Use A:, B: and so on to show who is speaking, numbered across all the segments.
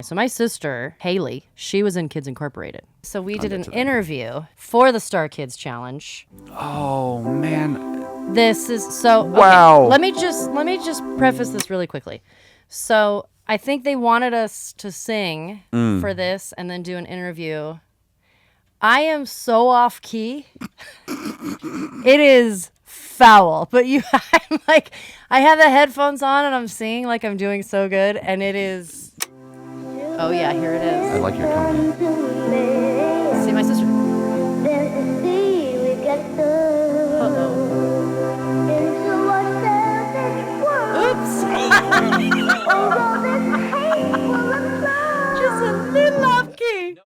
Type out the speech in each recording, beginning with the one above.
A: So my sister, Haley, she was in Kids Incorporated. So we did an interview for the Star Kids Challenge.
B: Oh, man.
A: This is so...
B: Wow.
A: Okay, let me just preface this really quickly. So I think they wanted us to sing for this and then do an interview. I am so off key. It is foul. But I'm like, I have the headphones on and I'm singing like I'm doing so good. And it is... Oh, yeah, here it is.
B: I like your company.
A: See my sister. Oops. Just a little off key.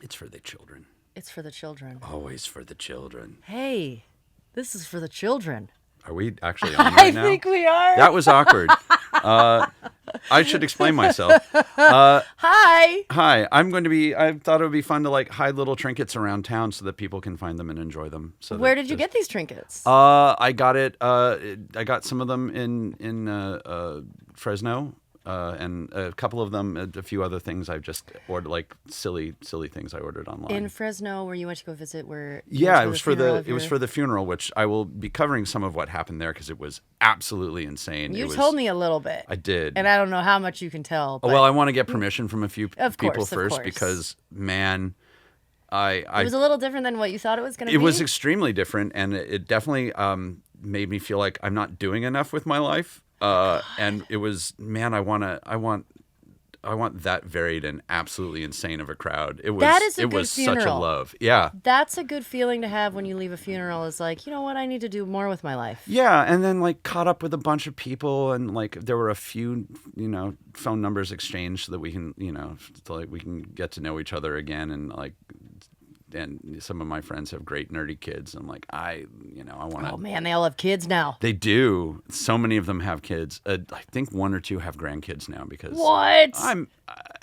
B: It's for the children.
A: It's for the children.
B: Always for the children.
A: Hey, this is for the children.
B: Are we actually on right now?
A: I think we are.
B: That was awkward. I should explain myself.
A: Hi.
B: Hi, I thought it would be fun to like hide little trinkets around town so that people can find them and enjoy them. So
A: Where did you get these trinkets?
B: I got it. I got some of them in Fresno. And a couple of them, a few other things I've just ordered, like silly things I ordered online.
A: In Fresno, where you went to go visit,
B: it was for the funeral, which I will be covering some of what happened there because it was absolutely insane.
A: You told me a little bit.
B: I did,
A: and I don't know how much you can tell. But...
B: Well, I want to get permission from a few people first
A: course.
B: Because man,
A: it was a little different than what you thought it was going to be.
B: It was extremely different, and it definitely made me feel like I'm not doing enough with my life. And it was, man, I want that varied and absolutely insane of a crowd. It was such a love. Yeah.
A: That's a good feeling to have when you leave a funeral is like, you know what, I need to do more with my life.
B: Yeah. And then like caught up with a bunch of people and like there were a few, phone numbers exchanged so that we can, we can get to know each other again and like, and some of my friends have great nerdy kids. I'm like, I want to.
A: Oh man, they all have kids now.
B: They do. So many of them have kids. I think one or two have grandkids now because
A: what?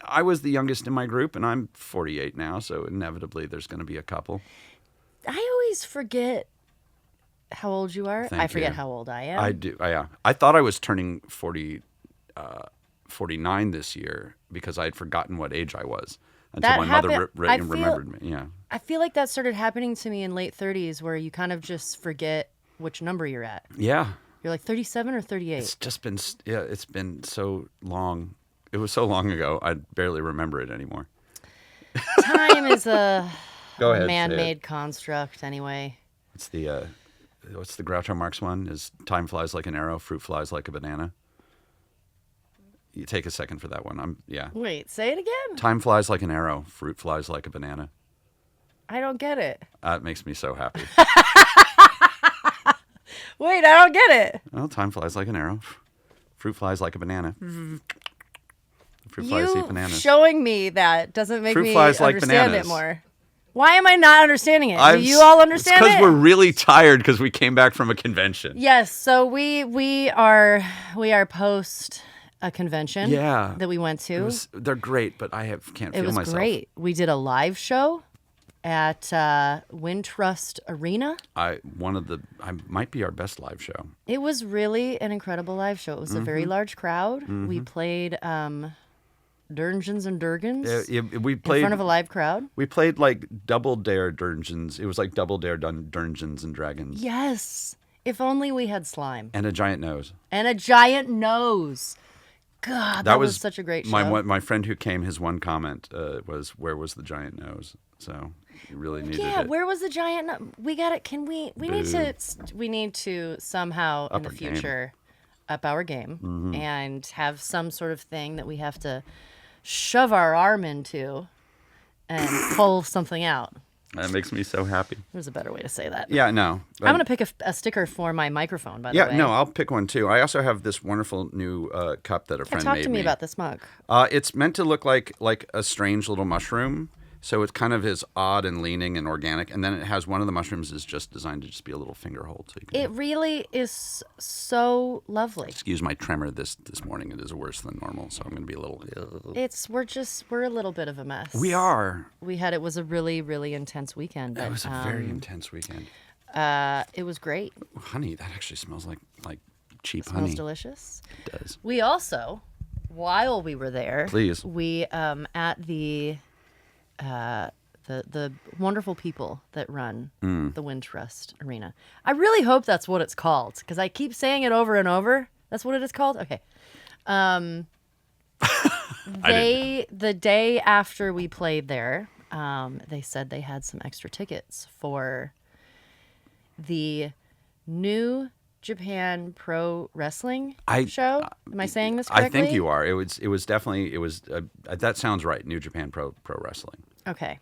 B: I was the youngest in my group, and I'm 48 now, so inevitably there's going to be a couple.
A: I always forget how old you are. I forget how old I am.
B: I do. Yeah. I thought I was turning 49 this year because I had forgotten what age I was. Until my mother remembered me. Yeah.
A: I feel like that started happening to me in late 30s where you kind of just forget which number you're at.
B: Yeah.
A: You're like 37 or 38?
B: It's just been, it's been so long. It was so long ago, I barely remember it anymore.
A: Time is a
B: Go ahead,
A: man-made construct anyway.
B: It's what's the Groucho Marx one? Is time flies like an arrow, fruit flies like a banana. You take a second for that one.
A: Wait, say it again.
B: Time flies like an arrow. Fruit flies like a banana.
A: I don't get it.
B: It makes me so happy.
A: Wait, I don't get it.
B: Well, time flies like an arrow. Fruit flies like a banana. Fruit flies eat bananas.
A: Showing me that doesn't make me understand it more. Why am I not understanding it? Do you all understand
B: It's
A: it?
B: because we're really tired because we came back from a convention.
A: Yes, so we are post a convention that we went to.
B: They're great, but can't feel myself.
A: It was great. We did a live show at Wintrust Arena.
B: I might be our best live show.
A: It was really an incredible live show. It was a very large crowd. We played Dungeons and Dragons
B: We played
A: in front of a live crowd.
B: We played like Double Dare Dungeons. It was like Double Dare Dungeons and Dragons.
A: Yes. If only we had slime.
B: And a giant nose.
A: God, that was such a great show.
B: My friend who came, his one comment was, "Where was the giant nose?" So you really needed it.
A: Yeah, where was the giant nose? We got it. Can we? We need to somehow in the future up our game and have some sort of thing that we have to shove our arm into and pull something out.
B: That makes me so happy.
A: There's a better way to say that.
B: Yeah, no.
A: I'm going to pick a sticker for my microphone, by the way.
B: Yeah, no, I'll pick one too. I also have this wonderful new cup that a friend made me.
A: Talk to me about this mug.
B: It's meant to look like a strange little mushroom. So it kind of is odd and leaning and organic. And then it has one of the mushrooms is just designed to just be a little finger hold. So
A: it really is so lovely.
B: Excuse my tremor this morning. It is worse than normal. So I'm going to be a little...
A: We're a little bit of a mess.
B: We are.
A: It was a really, really intense weekend. But,
B: it was a very intense weekend.
A: It was great.
B: Honey, that actually smells like cheap
A: honey.
B: Smells
A: delicious.
B: It does.
A: We also, while we were there...
B: Please.
A: We, at the wonderful people that run the Wintrust Arena. I really hope that's what it's called because I keep saying it over and over. That's what it is called? Okay. The day after we played there, they said they had some extra tickets for the new Japan Pro Wrestling show. Am I saying this correctly?
B: I think you are. It was definitely that sounds right. New Japan Pro Wrestling.
A: Okay.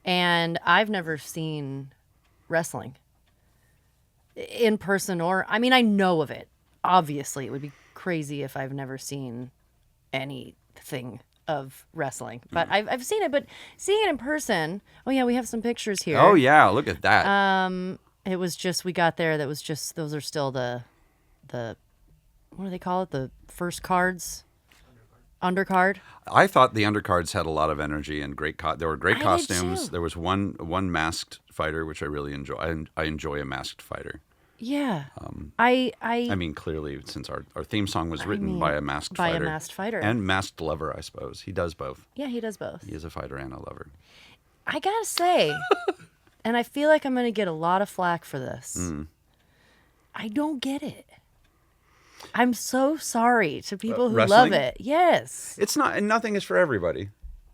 A: And I've never seen wrestling in person I know of it. Obviously, it would be crazy if I've never seen anything of wrestling. But I've seen it, but seeing it in person, oh yeah, we have some pictures here.
B: Oh yeah, look at that.
A: It was just, we got there, those are still the what do they call it? The first cards? Undercard.
B: I thought the undercards had a lot of energy and there were great costumes.
A: Too.
B: There was one masked fighter, which I really enjoy. I enjoy a masked fighter.
A: Yeah.
B: I mean, clearly, since our theme song was written by a masked fighter.
A: By a masked fighter.
B: And masked lover, I suppose. He does both.
A: Yeah, he does both.
B: He is a fighter and a lover.
A: I gotta say, and I feel like I'm gonna get a lot of flack for this. I don't get it. I'm so sorry to people who love it. Yes.
B: It's not, and nothing is for everybody.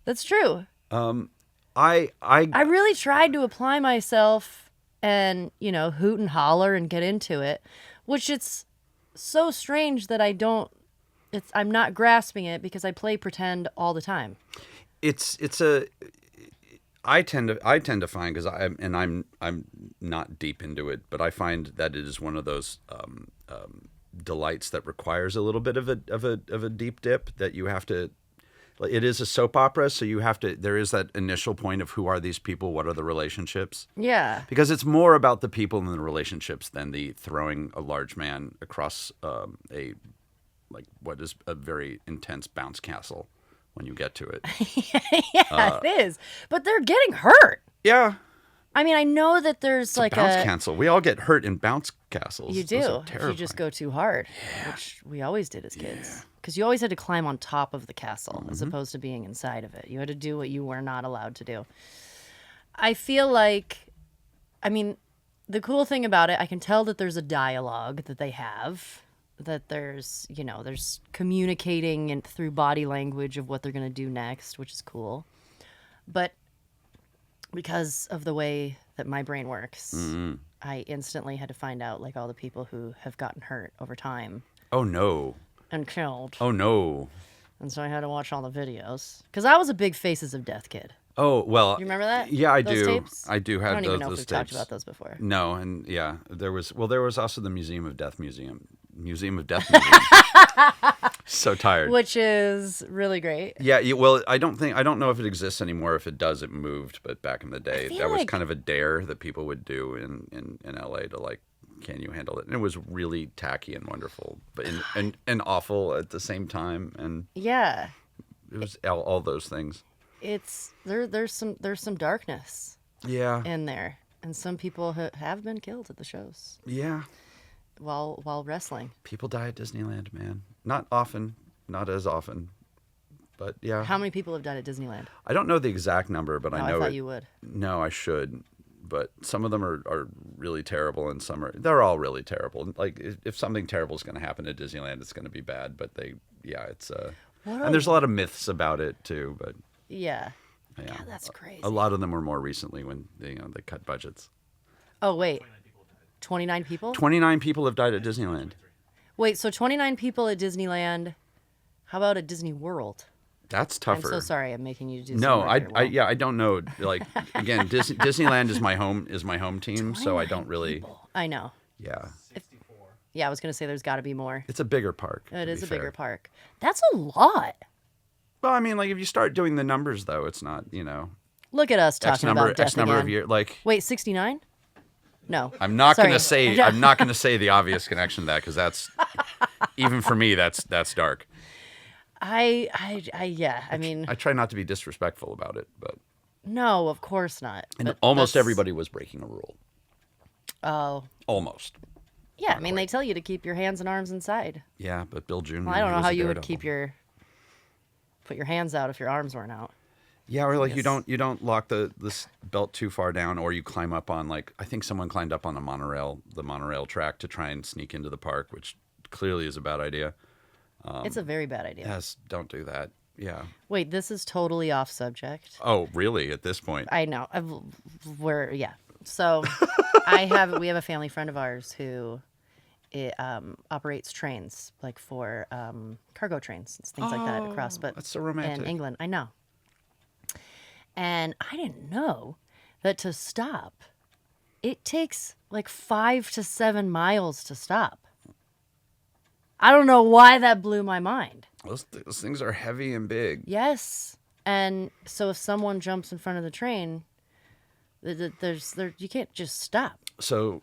A: That's true.
B: I
A: really tried to apply myself and, hoot and holler and get into it, which it's so strange that I'm not grasping it because I play pretend all the time.
B: I tend to find, because I'm not deep into it, but I find that it is one of those delights that requires a little bit of a deep dip, that you have to. It is a soap opera, so you have to. There is that initial point of who are these people, what are the relationships?
A: Yeah.
B: Because it's more about the people and the relationships than the throwing a large man across what is a very intense bounce castle when you get to it.
A: Yeah, it is. But they're getting hurt.
B: Yeah.
A: I mean, I know that there's
B: it's like a bounce castle. We all get hurt in bounce castles.
A: You do. If you just go too hard, which we always did as kids. Because you always had to climb on top of the castle as opposed to being inside of it. You had to do what you were not allowed to do. I feel like, the cool thing about it, I can tell that there's a dialogue that they have, that there's communicating and through body language of what they're going to do next, which is cool. But because of the way that my brain works, I instantly had to find out all the people who have gotten hurt over time.
B: Oh no.
A: And killed.
B: Oh no.
A: And so I had to watch all the videos because I was a big Faces of Death kid.
B: Oh well.
A: You remember that?
B: Yeah, I
A: those
B: do.
A: Tapes?
B: I do have those. I
A: don't even know if we've
B: tapes.
A: talked about those before.
B: No, and there was also the Museum of Death Museum. So tired.
A: which is really great.
B: Yeah, well, I don't know if it exists anymore. If it does, it moved. But back in the day,
A: feel
B: that was
A: like-
B: kind of a dare that people would do in LA to like, can you handle it? And it was really tacky and wonderful, but and awful at the same time. And
A: Yeah,
B: it was all those things.
A: it's there's some darkness
B: Yeah,
A: in there, and some people have been killed at the shows
B: yeah.
A: while wrestling.
B: People die at Disneyland, man. Not often, not as often, but yeah.
A: How many people have died at Disneyland?
B: I don't know the exact number, but
A: No,
B: I know
A: I thought
B: it.
A: you would.
B: No, I should. But some of them are really terrible, and they're all really terrible. Like if something terrible is going to happen at Disneyland, it's going to be bad. But it's and there's a lot of myths about it too. But
A: Yeah.
B: yeah,
A: Yeah, that's crazy.
B: A lot of them were more recently when they cut budgets.
A: Oh wait, 29 people?
B: 29 people have died at Disneyland.
A: Wait, so 29 people at Disneyland. How about at Disney World?
B: That's
A: I'm
B: tougher.
A: so sorry, I'm making you do. some
B: No,
A: work
B: I
A: here. Well,
B: I don't know. Like again, Disneyland is my home team, so I don't
A: 29
B: really.
A: people. I know.
B: Yeah,
A: Yeah, I was gonna say there's got to be more.
B: it's a bigger park.
A: It
B: to
A: is
B: be
A: a bigger
B: fair.
A: park. That's a lot.
B: Well, I mean, like if you start doing the numbers, though, it's not
A: Look at us talking about death
B: X number
A: again.
B: of years. Like
A: Wait, 69? No.
B: I'm not
A: Sorry.
B: gonna say I'm not gonna say the obvious connection to that because that's even for me that's dark.
A: Yeah. I mean,
B: I try not to be disrespectful about it, but
A: no, of course not.
B: and
A: But
B: almost
A: that's-
B: everybody was breaking a rule.
A: Oh.
B: Almost.
A: Yeah, I mean, they tell you to keep your hands and arms inside.
B: Yeah, but Bill Jr.
A: Well, I don't
B: he
A: know
B: was
A: how
B: a
A: you would
B: daredevil.
A: put your hands out if your arms weren't out.
B: Yeah, or like
A: Yes.
B: you don't lock this belt too far down, or you climb up on like I think someone climbed up on the monorail track to try and sneak into the park, which clearly is a bad idea.
A: It's a very bad idea.
B: Yes, don't do that. Yeah.
A: Wait, this is totally off subject.
B: Oh, really? At this point,
A: I know. Yeah. So we have a family friend of ours who operates trains, like for cargo trains, things like that across. But
B: that's so romantic.
A: in England, I know. And I didn't know that to stop, it takes like 5 to 7 miles to stop. I don't know why that blew my mind.
B: those things are heavy and big.
A: Yes. And so if someone jumps in front of the train, you can't just stop.
B: So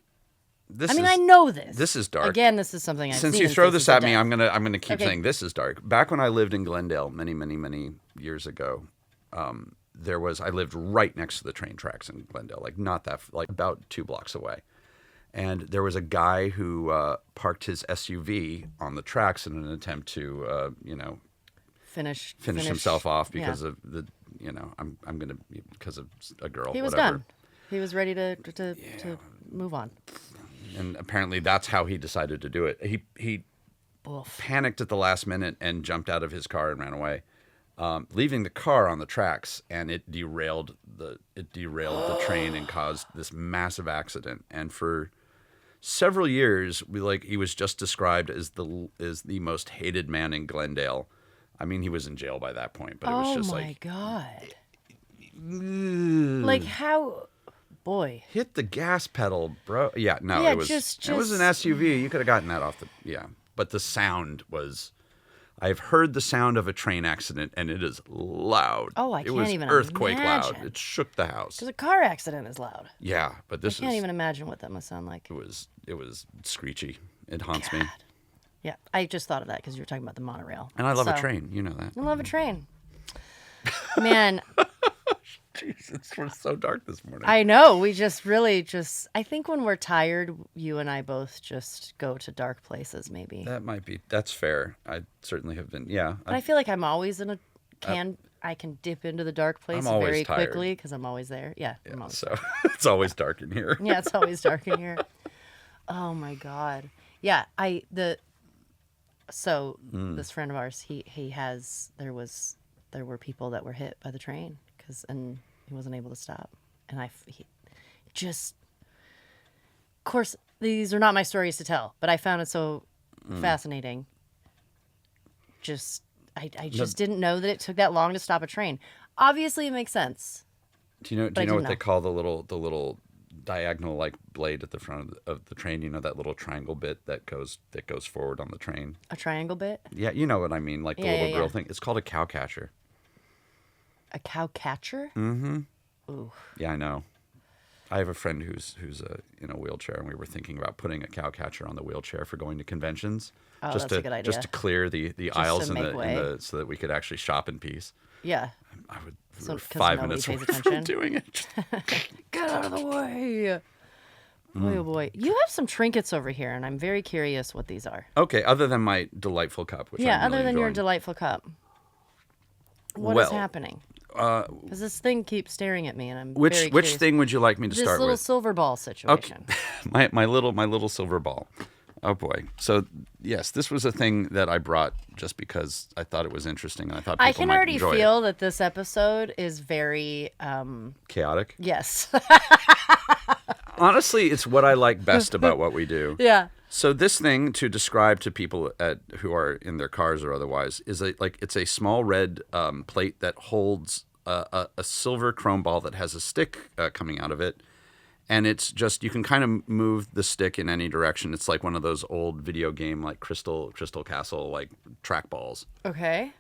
B: this
A: I mean,
B: is,
A: I know this.
B: This is dark.
A: Again, this is something I've
B: Since
A: seen
B: you
A: in
B: throw
A: Faces
B: this at
A: of
B: me,
A: Death.
B: I'm gonna keep
A: Okay.
B: saying this is dark. Back when I lived in Glendale many years ago, I lived right next to the train tracks in Glendale, like not that like about 2 blocks away. And there was a guy who parked his SUV on the tracks in an attempt to
A: finish
B: himself off
A: yeah.
B: because of the I'm gonna because of a girl.
A: He was
B: whatever.
A: done. He was ready to move on.
B: And apparently that's how he decided to do it. He
A: Oof.
B: panicked at the last minute and jumped out of his car and ran away, leaving the car on the tracks, and it derailed the train and caused this massive accident. And for several years, he was just described as the most hated man in Glendale. I mean, he was in jail by that point, but it was just
A: oh my
B: like,
A: god!
B: "Ugh,
A: Like how, boy.
B: hit the gas pedal, bro." Yeah, no,
A: Yeah,
B: it was
A: just-
B: it was an SUV. You could have gotten that off the but the sound was. I've heard the sound of a train accident, and it is loud.
A: Oh, I
B: it
A: can't
B: was
A: even
B: earthquake loud.
A: imagine.
B: It shook the house.
A: Because a car accident is loud.
B: Yeah, but
A: I
B: this
A: can't
B: is
A: even imagine what that must sound like.
B: it was screechy. It haunts me,
A: God. Yeah, I just thought of that because you were talking about the monorail.
B: and I love a
A: So-
B: train. You know that.
A: I love a train. Man,
B: Jesus, we're so dark this morning.
A: I know. We just really I think when we're tired, you and I both just go to dark places, maybe.
B: That's fair. I certainly have been. Yeah,
A: But I feel like I'm always I can dip into the dark place
B: I'm always
A: very
B: tired.
A: quickly because I'm always there. Yeah. I'm always
B: so it's always dark in here.
A: Yeah, it's always dark in here. Oh my god. Yeah, this friend of ours, there were people that were hit by the train and he wasn't able to stop. And of course, these are not my stories to tell, but I found it so fascinating. I just didn't know that it took that long to stop a train. Obviously, it makes sense.
B: Do you know
A: I
B: what
A: didn't
B: they
A: know.
B: call the little diagonal like blade at the front of the train. You know that little triangle bit that goes forward on the train.
A: A triangle bit?
B: Yeah, you know what I mean, like the little grill thing. It's called a cow catcher.
A: A cow catcher?
B: Mm-hmm.
A: Ooh.
B: Yeah, I know. I have a friend who's in a wheelchair, and we were thinking about putting a cow catcher on the wheelchair for going to conventions.
A: Oh,
B: just
A: that's
B: to,
A: a good idea.
B: Just to clear the aisles
A: to make way.
B: so that we could actually shop in peace.
A: Yeah.
B: I would.
A: So,
B: We were
A: 'cause
B: 5
A: nobody
B: minutes away
A: pays
B: from
A: attention.
B: doing it.
A: Get out of the way. Boy, oh boy. You have some trinkets over here, and I'm very curious what these are.
B: Okay, other than my delightful cup, which
A: Yeah,
B: I'm really
A: other than your
B: enjoying.
A: delightful cup. What is
B: Well,
A: happening? Because this thing keeps staring at me, and I'm very
B: Which
A: curious.
B: thing would you like me to
A: This
B: start
A: little
B: with?
A: silver ball
B: Okay,
A: situation.
B: my little silver ball. Oh boy. So yes, this was a thing that I brought just because I thought it was interesting, and I thought people
A: I can
B: might
A: already
B: enjoy
A: feel that this episode is very,
B: chaotic.
A: yes.
B: Honestly, it's what I like best about what we do.
A: Yeah.
B: So this thing, to describe to people who are in their cars or otherwise, is it's a small red plate that holds a silver chrome ball that has a stick coming out of it, and it's just, you can kind of move the stick in any direction. It's like one of those old video game like Crystal Castle like track balls.
A: Okay.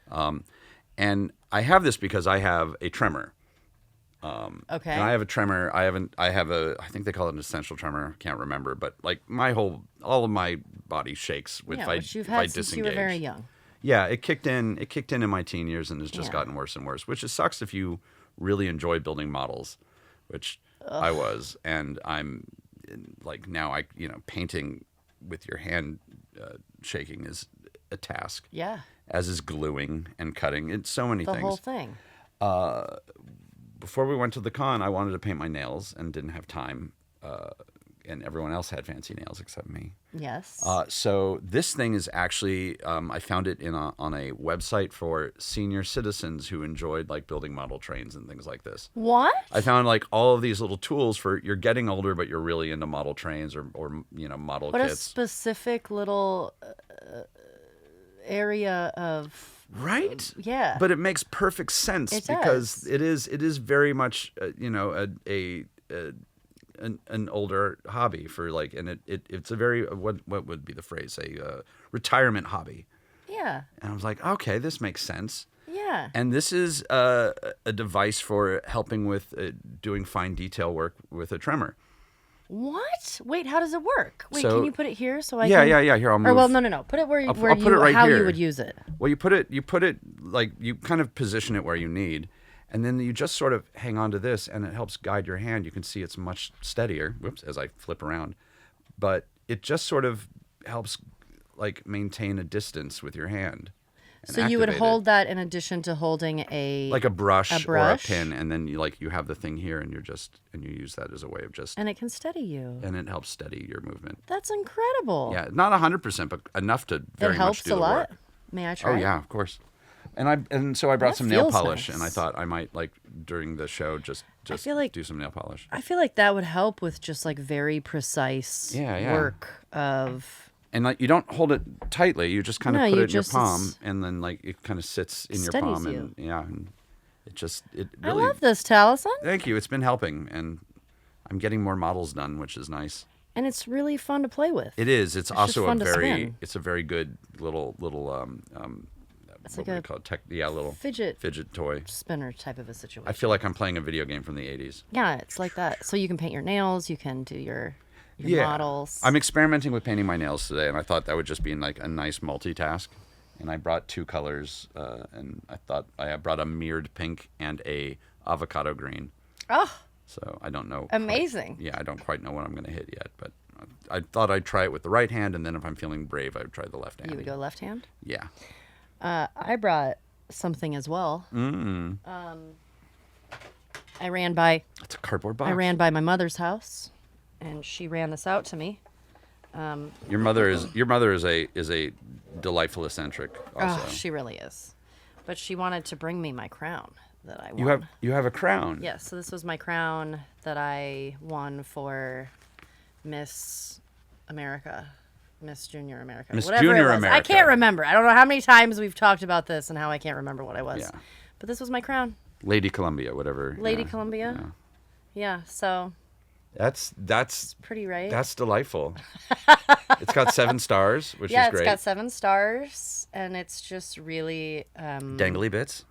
B: And I have this because I have a tremor.
A: Okay.
B: And I have a tremor. I think they call it an essential tremor. Can't remember, but like all of my body shakes with
A: Yeah,
B: if I,
A: which you've
B: if I
A: had since
B: disengage.
A: you were very young.
B: Yeah, it kicked in in my teen years and has just
A: Yeah.
B: gotten worse and worse, which sucks if you really enjoy building models, which I was, and I'm like now painting with your hand shaking is a task.
A: Yeah.
B: As is gluing and cutting. It's so many
A: The
B: things.
A: whole thing.
B: Before we went to the con, I wanted to paint my nails and didn't have time. And everyone else had fancy nails except me.
A: Yes.
B: So this thing is actually, I found it on a website for senior citizens who enjoyed like building model trains and things like this.
A: What?
B: I found like all of these little tools for, you're getting older, but you're really into model trains or model
A: What a
B: kits.
A: specific little area of...
B: Right?
A: Yeah.
B: But it makes perfect sense
A: It
B: because
A: does.
B: it is very much an older hobby for like, and it's a very what would be the phrase, a retirement hobby.
A: Yeah.
B: And I was like, okay, this makes sense.
A: Yeah.
B: And this is a device for helping with doing fine detail work with a tremor.
A: What? Wait, how does it work? Wait,
B: So-
A: can you put it here so I
B: Yeah,
A: can...
B: yeah. Here, I'll move.
A: Or well, no. Put it where you,
B: I'll put it right
A: how
B: here.
A: you would use it.
B: Well, you put it like, you kind of position it where you need, and then you just sort of hang on to this, and it helps guide your hand. You can see it's much steadier. Whoops, as I flip around, but it just sort of helps like maintain a distance with your hand. and
A: So you would
B: activate it.
A: hold that in addition to holding a...
B: like a brush, or a
A: brush?
B: pin, and then you have the thing here, and you use that as a way of just,
A: And it can steady you.
B: and it helps steady your movement.
A: That's incredible.
B: Yeah, not 100%, but enough to
A: It
B: very
A: helps
B: much do
A: a
B: the
A: lot.
B: work.
A: May I try?
B: Oh yeah, of course. And so I brought
A: That
B: some nail
A: feels
B: polish,
A: nice.
B: and I thought I might like during the show just
A: feel like-
B: do some nail polish.
A: I feel like that would help with just like very precise
B: Yeah.
A: work of...
B: And like you don't hold it tightly, you just kind of
A: No,
B: put
A: you
B: it in your
A: just-
B: palm,
A: it's-
B: and then like it kind of sits in your
A: Steadies
B: palm,
A: you.
B: and yeah, and it
A: I
B: really.
A: love this, Taliesin.
B: Thank you. It's been helping, and I'm getting more models done, which is nice.
A: And it's really fun to play with.
B: It is. It's also
A: just fun to spin.
B: it's a very good little
A: It's
B: what
A: like
B: would we
A: a
B: call it? Little
A: fidget
B: toy.
A: spinner type of a situation.
B: I feel like I'm playing a video game from the 80s.
A: Yeah, it's like that. So you can paint your nails, you can do your
B: Yeah.
A: models.
B: I'm experimenting with painting my nails today, and I thought that would just be like a nice multitask. And I brought two colors, and I thought I brought a mirrored pink and a avocado green.
A: Oh,
B: So I don't know.
A: amazing.
B: Yeah, I don't quite know what I'm going to hit yet, but I thought I'd try it with the right hand, and then if I'm feeling brave, I would try the left hand.
A: You would go left hand?
B: Yeah.
A: I brought something as well. I ran by
B: It's a cardboard box.
A: I ran by my mother's house, and she ran this out to me.
B: Your mother is a delightful eccentric. Also,
A: Oh, she really is. But she wanted to bring me my crown that I won.
B: you have a crown.
A: Yeah, so this was my crown that I won for Miss America, Miss Junior America,
B: Miss
A: whatever
B: Junior
A: it was.
B: America.
A: I can't remember. I don't know how many times we've talked about this and how I can't remember what I was.
B: Yeah.
A: But this was my crown.
B: Lady Columbia, whatever.
A: Lady
B: yeah,
A: Columbia. Yeah, so
B: That's
A: Pretty, right?
B: That's delightful. It's got 7 stars, which
A: Yeah,
B: is great.
A: it's got 7 stars, and it's just really.
B: Dangly bits.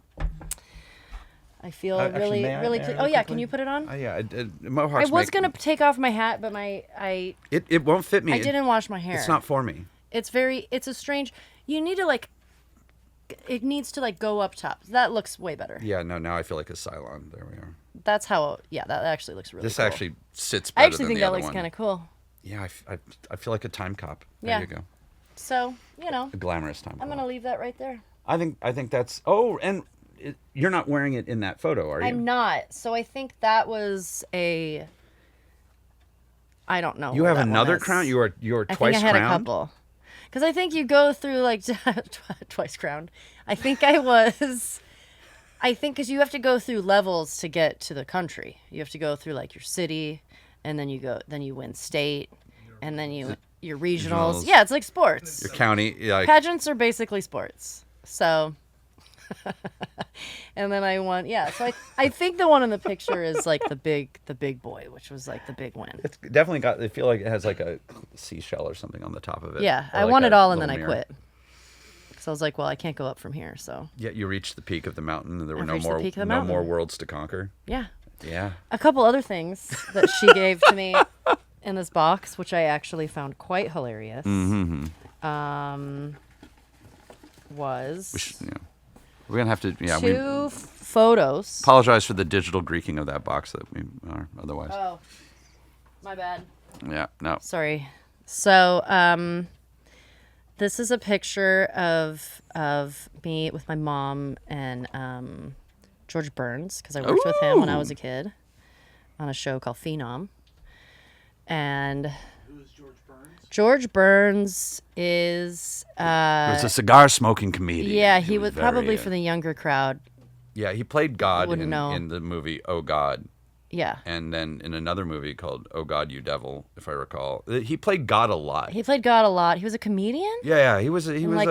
A: I feel
B: Actually,
A: really,
B: may I-
A: really.
B: may I
A: Oh yeah,
B: quickly?
A: can you put it on?
B: Yeah, mohawks.
A: I was gonna take off my hat, but
B: It won't fit me.
A: I didn't wash my hair.
B: It's not for me.
A: It's a strange. You need to like. It needs to like go up top. That looks way better.
B: Yeah, no, now I feel like a Cylon. There we are.
A: That's how. Yeah, that actually looks really.
B: This
A: cool.
B: actually sits better
A: I actually
B: than
A: think
B: the
A: that
B: other
A: looks
B: one.
A: kind of cool.
B: Yeah, I feel like a time cop. There
A: Yeah.
B: you go.
A: So
B: A glamorous time
A: I'm
B: cop.
A: gonna leave that right there.
B: I think that's. Oh, and you're not wearing it in that photo, are you?
A: I'm not. So I think that was a. I don't know.
B: You
A: what
B: have
A: that one
B: another
A: is.
B: crown. You're
A: I
B: twice
A: think I had
B: crowned.
A: a couple. Because I think you go through like twice crowned. I think I was. I think because you have to go through levels to get to the country. You have to go through like your city, and then you win state, and then your regionals.
B: Regionals.
A: Yeah, it's like sports.
B: Your county. Yeah,
A: Pageants are basically sports. So. And then I won. Yeah, so I think the one in the picture is like the big boy, which was like the big win.
B: it's definitely got. I feel like it has like a seashell or something on the top of it.
A: Yeah,
B: Or
A: I
B: like
A: won
B: a
A: it all, and then
B: little
A: I
B: mirror.
A: quit. So I was like, well, I can't go up from here. So
B: Yeah, you reached the peak of the mountain, and there were
A: I've
B: no
A: reached the
B: more
A: peak of the
B: no
A: mountain.
B: more worlds to conquer.
A: yeah,
B: Yeah.
A: a couple other things that she gave to me in this box, which I actually found quite hilarious. Was
B: We're gonna have to. Yeah, we
A: two photos.
B: apologize for the digital Greeking of that box that we are otherwise.
A: Oh, my bad.
B: Yeah. No.
A: Sorry. So, this is a picture of me with my mom and George Burns, because I worked with him when I was a kid on a show called Phenom. And
C: Who is George Burns?
A: George Burns is
B: He was a cigar smoking comedian.
A: yeah, he was
B: very,
A: probably for the younger crowd.
B: Yeah, he played God
A: Wouldn't know.
B: in the movie Oh God,
A: Yeah.
B: and then in another movie called Oh God You Devil, if I recall. He played God a lot.
A: He played God a lot. He was a comedian?
B: Yeah, he was
A: like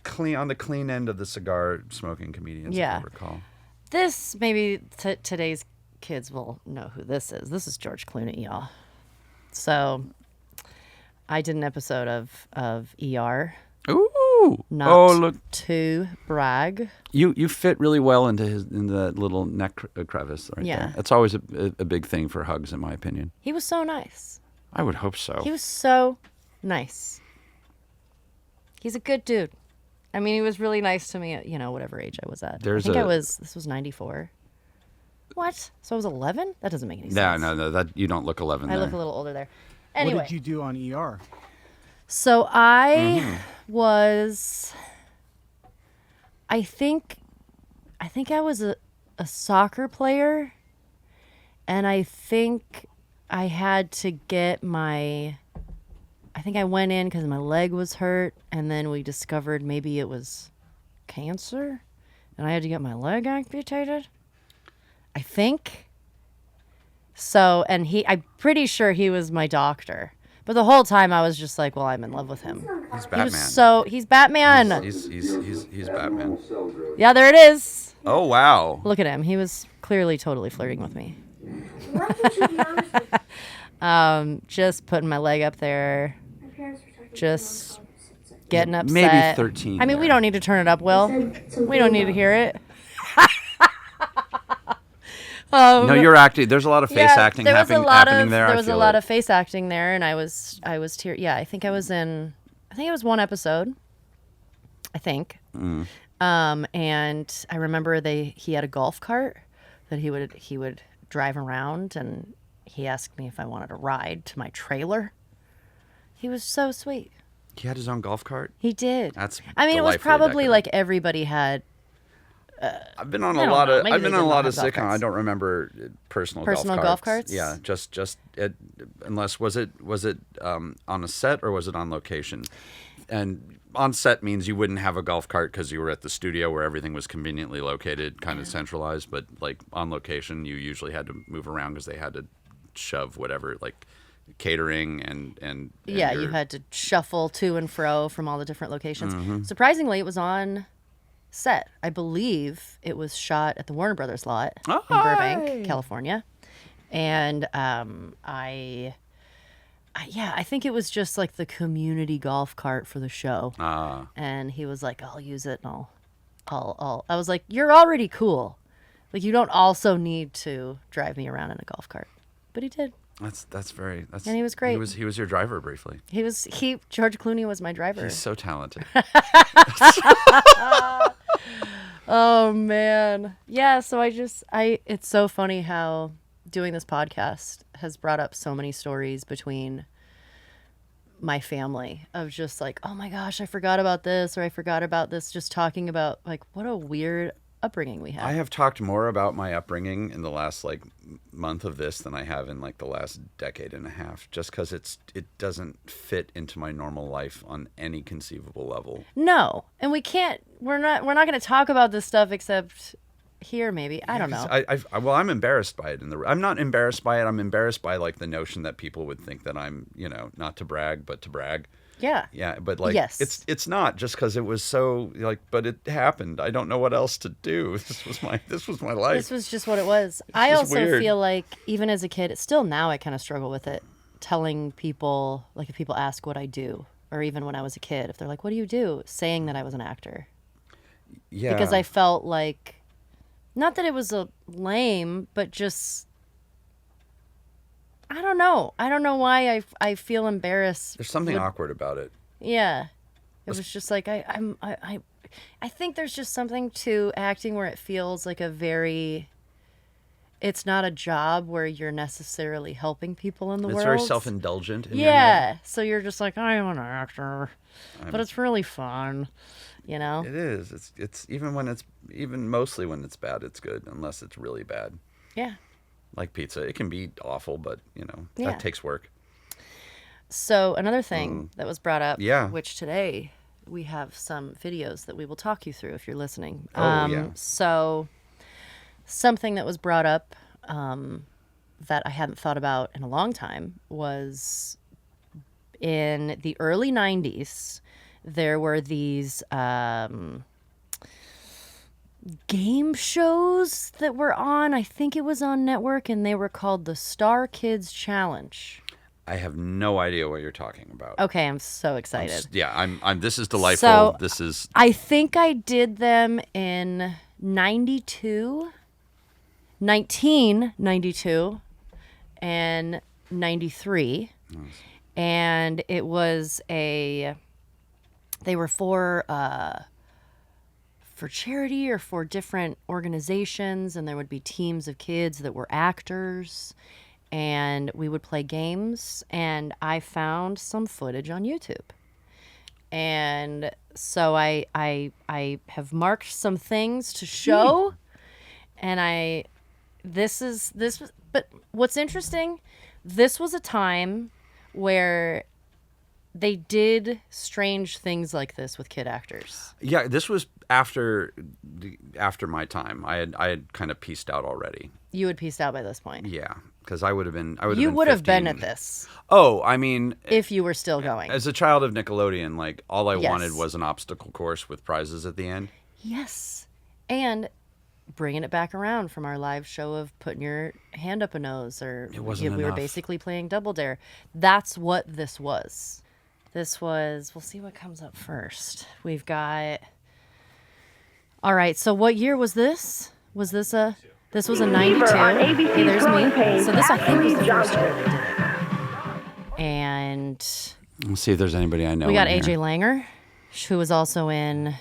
B: clean on the clean end of the cigar smoking comedians.
A: Yeah.
B: If I recall.
A: This maybe today's kids will know who this is. This is George Clooney, y'all. So I did an episode of ER.
B: Ooh.
A: Not
B: Oh look,
A: to brag.
B: you fit really well into the little neck crevice right
A: Yeah.
B: there. That's always a big thing for hugs, in my opinion.
A: He was so nice.
B: I would hope so.
A: He was so nice. He's a good dude. I mean, he was really nice to me at, whatever age I was at.
B: There's
A: this was 94. What? So I was 11? That doesn't make any sense.
B: No, that you don't look 11
A: I
B: there.
A: look a little older there. Anyway.
C: What did you do on ER?
A: So I was, I think I was a soccer player, and I think I had to get I think I went in because my leg was hurt, and then we discovered maybe it was cancer, and I had to get my leg amputated. I think. So, and I'm pretty sure he was my doctor. But the whole time I was just like, well, I'm in love with him.
B: He's
A: He
B: Batman.
A: was he's Batman.
B: He's Batman.
A: Yeah, there it is.
B: Oh wow.
A: Look at him. He was clearly totally flirting with me.
D: Why can't you be honest with me?
A: Just putting my leg up there,
D: My parents were talking
A: just
D: about my mom
A: getting upset.
B: Maybe 13
A: I mean, we
B: there.
A: don't need to turn it up, Will. We don't need to hear it.
B: No, you're acting. There's a lot of face acting
A: there was
B: happening,
A: a lot
B: happening
A: of
B: there.
A: there
B: I
A: was a
B: feel
A: lot
B: it.
A: of face acting there, and I was Yeah, I think it was one episode. I think.
B: Mm.
A: And I remember he had a golf cart that he would drive around, and he asked me if I wanted to ride to my trailer. He was so sweet.
B: He had his own golf cart.
A: He did.
B: That's
A: I mean, it was
B: delightfully
A: probably
B: decadent.
A: like everybody had.
B: I've been on
A: I
B: a
A: don't
B: lot
A: know.
B: of.
A: Maybe
B: I've been
A: they
B: on a
A: did
B: lot
A: not
B: of
A: have golf
B: sitcoms. I
A: carts.
B: don't remember personal
A: golf carts?
B: Yeah, just unless was it on a set or was it on location? And on set means you wouldn't have a golf cart because you were at the studio where everything was conveniently located, kind of centralized. But like on location, you usually had to move around because they had to shove whatever like catering and
A: Yeah, you
B: your-
A: had to shuffle to and fro from all the different locations.
B: Mm-hmm.
A: Surprisingly, it was on set. I believe it was shot at the Warner Brothers lot in
B: Hi.
A: Burbank, California. And I think it was just like the community golf cart for the show. And he was like, I'll use it and I was like, you're already cool. Like, you don't also need to drive me around in a golf cart. But he did.
B: And
A: he was great.
B: He was your driver briefly.
A: George Clooney was my driver.
B: He's so talented.
A: Oh man. Yeah, so it's so funny how doing this podcast has brought up so many stories between my family of just like, oh my gosh, I forgot about this, or I forgot about this, just talking about like what a weird upbringing we had.
B: I have talked more about my upbringing in the last like month of this than I have in like the last decade and a half, just because it doesn't fit into my normal life on any conceivable level.
A: No, and we're not going to talk about this stuff except here maybe. I don't know.
B: Well, I'm embarrassed by it. I'm not embarrassed by it. I'm embarrassed by like the notion that people would think that I'm, not to brag, but to brag.
A: Yeah.
B: Yeah, but like
A: yes.
B: it's not just because it was so like, but it happened. I don't know what else to do. This was my life.
A: This was just what it was. I also feel like even as a kid, still now I kind of struggle with it. Telling people, like if people ask what I do, or even when I was a kid, if they're like, "What do you do?" saying that I was an actor.
B: Yeah.
A: Because I felt like, not that it was a lame, but just. I don't know. I don't know why I feel embarrassed.
B: There's something awkward about it.
A: Yeah, it was just like I think there's just something to acting where it feels like it's not a job where you're necessarily helping people in the world.
B: It's very self-indulgent.
A: Yeah, so you're just like, I'm an actor, but it's really fun, It
B: is. It's even mostly when it's bad, it's good, unless it's really bad.
A: Yeah.
B: Like pizza, it can be awful, but
A: Yeah.
B: that takes work.
A: So another thing that was brought up,
B: Yeah.
A: which today we have some videos that we will talk you through if you're listening.
B: Yeah.
A: So something that was brought up that I hadn't thought about in a long time was in the early 90s, there were these game shows that were on. I think it was on network, and they were called the Star Kids Challenge.
B: I have no idea what you're talking about.
A: Okay, I'm so excited.
B: I'm this is delightful.
A: So,
B: this is
A: I think I did them in 1992 and 93.
B: Nice.
A: And it was they were for charity or for different organizations, and there would be teams of kids that were actors, and we would play games, and I found some footage on YouTube. And so I have marked some things to show, and but what's interesting, this was a time where they did strange things like this with kid actors.
B: Yeah, this was after my time. I had kind of pieced out already.
A: You had pieced out by this point.
B: Yeah, because I would have been.
A: You would have been at this.
B: Oh, I mean,
A: if you were still going.
B: As a child of Nickelodeon, like all I
A: Yes.
B: wanted was an obstacle course with prizes at the end.
A: Yes, and bringing it back around from our live show of putting your hand up a nose, or
B: It wasn't
A: we were
B: enough.
A: basically playing Double Dare. That's what this was. This was. We'll see what comes up first. We've got. All right. So what year was this? Was this a? This was a 92. Hey, there's me. So this I think was the first year they did it. And
B: Let's see if there's anybody I know.
A: we got
B: in
A: AJ
B: here.
A: Langer, who was also in.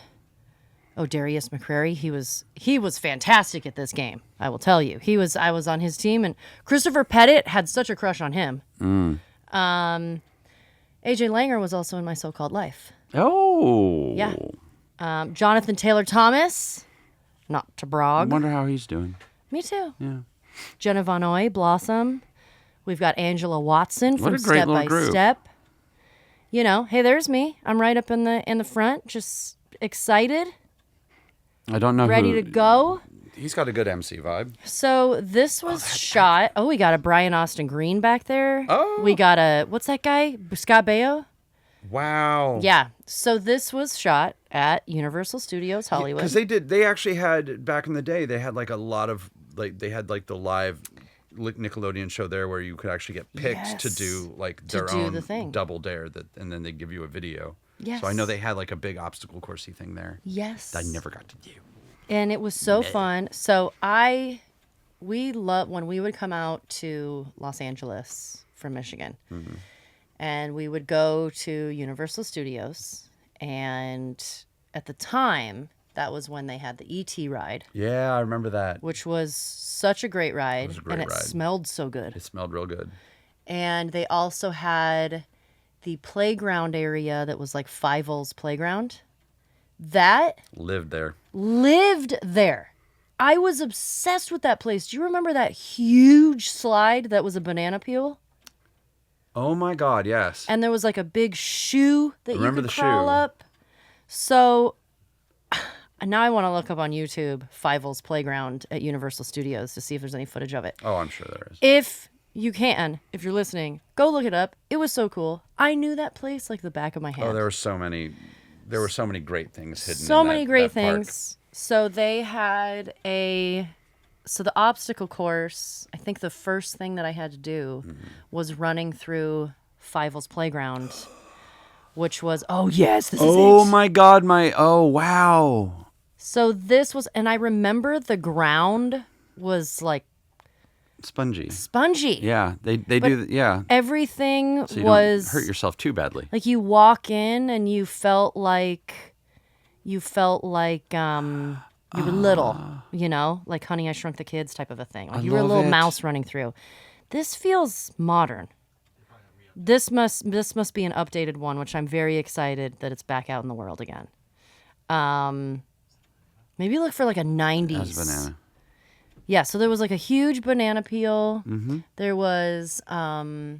A: Oh, Darius McCrary. He was fantastic at this game. I will tell you. I was on his team, and Christopher Pettit had such a crush on him. AJ Langer was also in My So-Called Life.
B: Oh.
A: Yeah. Jonathan Taylor Thomas, not to
B: I
A: brag.
B: wonder how he's doing.
A: Me too.
B: Yeah.
A: Jenna Von Oy, Blossom. We've got Angela Watson
B: What
A: from
B: a great
A: Step by
B: little group.
A: Step. Hey, there's me. I'm right up in the front, just excited,
B: I don't know
A: ready
B: who.
A: to go.
B: He's got a good MC vibe.
A: So this was shot. Oh, we got a Brian Austin Green back there.
B: Oh.
A: We got what's that guy? Scott Baio?
B: Wow.
A: Yeah. So this was shot at Universal Studios Hollywood.
B: Because they actually had, back in the day, they had like a lot of, like, they had like the live Nickelodeon show there where you could actually get picked to
A: Yes.
B: do like
A: To
B: their
A: do
B: own
A: the thing.
B: double dare and then they give you a video.
A: Yes.
B: So I know they had like a big obstacle coursey thing there.
A: Yes.
B: That I never got to do.
A: And it was so fun. So we love when we would come out to Los Angeles from Michigan, and we would go to Universal Studios. And at the time, that was when they had the ET ride,
B: Yeah, I remember that.
A: which was such a great ride,
B: was a great
A: and it
B: ride.
A: smelled so good.
B: It smelled real good.
A: And they also had the playground area that was like Fievel's playground. That
B: Lived there.
A: lived there. I was obsessed with that place. Do you remember that huge slide that was a banana peel?
B: Oh my God, yes.
A: And there was like a big shoe that you
B: Remember
A: could
B: the
A: crawl
B: shoe.
A: up. So now I want to look up on YouTube Fievel's Playground at Universal Studios to see if there's any footage of it.
B: Oh, I'm sure there is.
A: If you can, if you're listening, go look it up. It was so cool. I knew that place like the back of my hand.
B: Oh, there were so many great things hidden.
A: So
B: in
A: many
B: that
A: great
B: park.
A: things. So they had so the obstacle course, I think the first thing that I had to do was running through Fievel's playground, which was, oh yes, this is
B: Oh
A: it.
B: my God, oh wow.
A: So this was, and I remember the ground was like
B: Spongy.
A: spongy.
B: Yeah, they
A: But
B: do. Yeah,
A: Everything
B: so you
A: was
B: don't hurt yourself too badly.
A: like you walk in and you felt like you were little, like Honey, I Shrunk the Kids type of a thing. Like you were a
B: love
A: little
B: it.
A: mouse running through. This feels modern. This must be an updated one, which I'm very excited that it's back out in the world again. Maybe look for like a 90s.
B: That's banana.
A: Yeah, so there was like a huge banana peel. Mm-hmm. There was, oh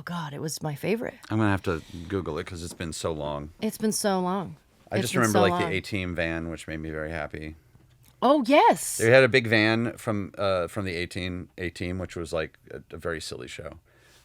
A: God, it was my favorite.
B: I'm gonna have to Google it because it's been so long.
A: It's been so long.
B: I
A: It's
B: just
A: been
B: remember
A: so
B: like the
A: long.
B: A-Team van, which made me very happy.
A: Oh, yes.
B: They had a big van from the A-Team, which was like a very silly show.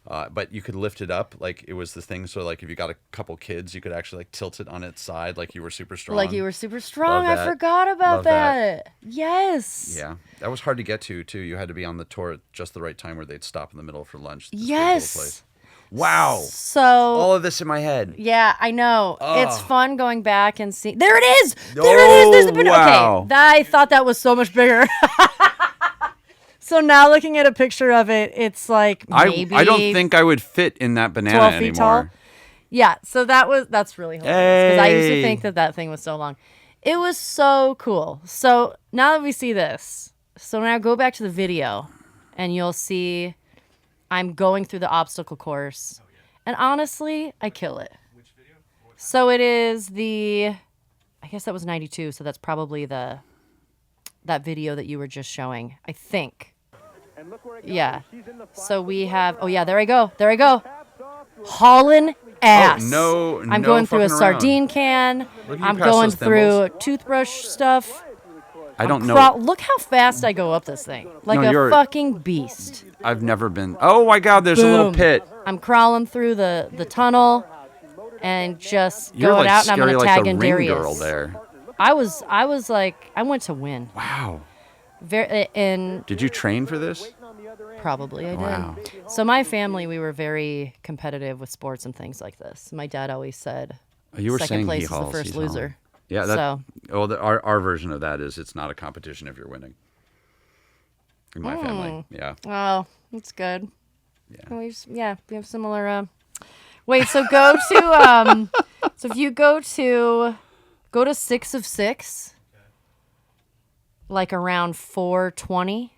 B: But you could lift it up like it was the thing. So like if you got a couple kids, you could actually like tilt it on its side like you were super strong.
A: Like you were super strong.
B: Love
A: I
B: that.
A: forgot about
B: Love that.
A: that. Yes.
B: Yeah, that was hard to get to too. You had to be on the tour at just the right time where they'd stop in the middle for lunch. This big little
A: Yes.
B: place. Wow.
A: So
B: All of this in my head.
A: yeah, I know. It's
B: Oh.
A: fun going back and see. There it is. There it is. There's the banana.
B: Wow.
A: Okay, I thought that was so much bigger. So now looking at a picture of it, it's like maybe
B: I don't think I would fit in that banana
A: 12 feet
B: anymore.
A: tall. Yeah, so that's really hilarious because I used to
B: Hey.
A: think that thing was so long. It was so cool. So now that we see this, so now go back to the video, and you'll see I'm going through the obstacle course, and honestly, I kill it. So it is I guess that was 92, so that's probably that video that you were just showing, I think. Yeah. So we have, oh yeah, there I go. Hauling ass.
B: no
A: I'm going through a
B: fucking around.
A: sardine can.
B: Look at you
A: I'm
B: pass
A: going
B: those
A: through
B: thimbles.
A: toothbrush stuff.
B: I don't know.
A: Look how fast I go up this thing. Like
B: No,
A: a
B: you're-
A: fucking beast.
B: I've never been. Oh my God, there's a little
A: Boom.
B: pit.
A: I'm crawling through the tunnel and just
B: You're
A: going
B: like
A: out, and I'm
B: scary
A: going to
B: like
A: tag
B: the
A: in
B: ring
A: Darius.
B: girl there.
A: I was like, I went to win.
B: Wow.
A: And
B: Did you train for this?
A: probably I did.
B: Wow.
A: So my family, we were very competitive with sports and things like this. My dad always said,
B: You were
A: second
B: saying
A: place
B: he
A: is the
B: hauls.
A: first
B: he's
A: loser.
B: hauling. Yeah.
A: So-
B: Our version of that is it's not a competition if you're winning. In my family. Yeah.
A: Oh, that's good.
B: Yeah.
A: We have similar. Wait, so go to so if you go to 6 of 6, like around 4:20.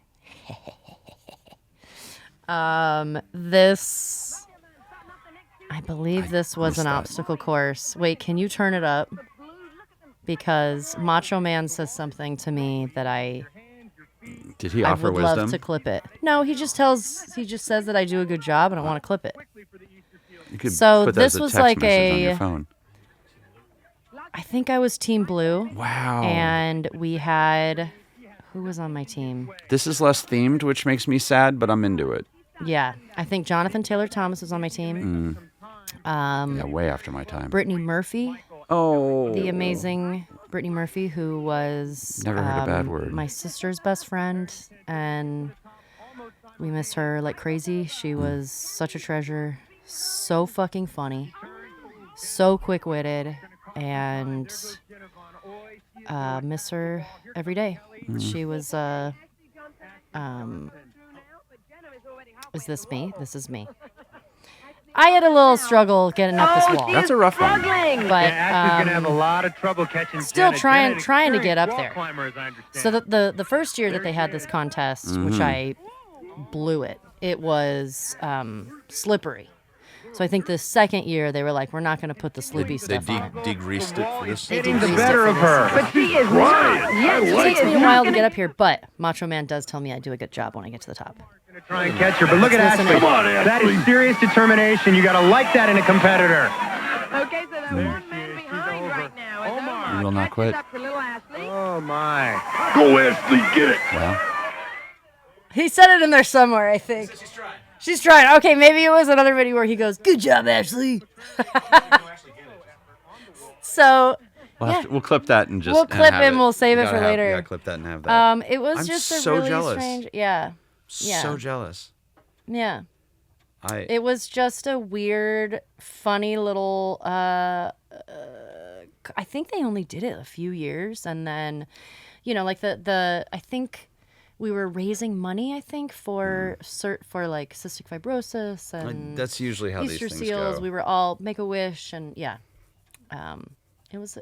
A: This, I believe this was an
B: missed that.
A: obstacle course. Wait, can you turn it up? Because Macho Man says something to me that I
B: Did he
A: I
B: offer
A: would
B: wisdom?
A: love to clip it. No, he just says that I do a good job and I want to clip it.
B: You could
A: So
B: put that
A: this
B: as a
A: was
B: text
A: like
B: message on
A: a-
B: your phone.
A: I think I was Team Blue.
B: Wow.
A: And we had, who was on my team?
B: This is less themed, which makes me sad, but I'm into it.
A: Yeah, I think Jonathan Taylor Thomas was on my team.
B: Yeah, way after my time.
A: Brittany Murphy,
B: Oh.
A: the amazing Brittany Murphy, who was
B: Never heard a bad word.
A: my sister's best friend, and we miss her like crazy. She was such a treasure, so fucking funny, so quick-witted, and miss her every day. She was is this me? This is me. I had a little struggle getting up this wall.
B: That's a rough one.
A: But
E: Ashley's gonna have a lot of trouble catching.
A: still
E: Jenna.
A: trying to
E: Jenna's
A: get up
E: wall
A: there.
E: climber, as I understand.
A: So the first year that they had this contest, which I blew it, it was slippery. So I think the second year they were like, we're not going to put the sloopy
B: They
A: stuff on it.
B: degreased it for this.
A: They
E: Getting the
A: degreased
E: better
A: it
E: of
A: for this.
E: her.
D: But she is not. Yes,
A: It takes me a while to get up here, but Macho Man does tell me I do a good job when I get to the top.
E: Gonna try and catch her, but look at
A: Listen
E: Ashley.
A: in. Come on,
E: That is serious determination. You gotta like that in a competitor.
D: Okay, so the one man behind right now is Omar.
B: You will not quit.
D: Up to little Ashley.
E: Oh my.
F: Go, Ashley, get it.
B: Well,
A: He said it in there somewhere, I think. She's trying. Okay, maybe it was another video where he goes, "Good job, Ashley." So
B: we'll clip that and just.
A: We'll
B: and
A: clip
B: have
A: and we'll save
B: We
A: it for
B: gotta have-
A: later.
B: Yeah, clip that and have that.
A: it was
B: I'm
A: just
B: so
A: a really
B: jealous.
A: strange. Yeah. Yeah.
B: So jealous.
A: Yeah.
B: I
A: It was just a weird, funny little. I think they only did it a few years, and then, like the I think we were raising money. I think for for like cystic fibrosis and
B: that's usually how
A: Easter
B: these things
A: seals.
B: go.
A: We were all Make-A-Wish, and yeah, it was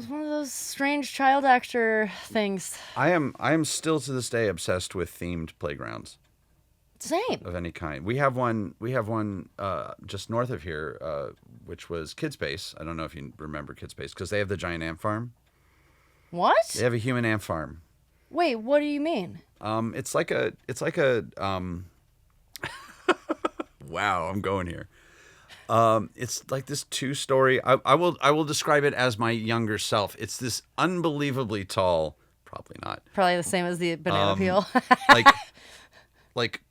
A: one of those strange child actor things.
B: I am still to this day obsessed with themed playgrounds
A: Same.
B: of any kind. We have one just north of here, which was Kid Space. I don't know if you remember Kid Space because they have the giant ant farm.
A: What?
B: They have a human ant farm.
A: Wait, what do you mean?
B: It's like a wow, I'm going here. It's like this 2-story. I will describe it as my younger self. It's this unbelievably tall, probably not.
A: Probably the same as the banana peel.
B: like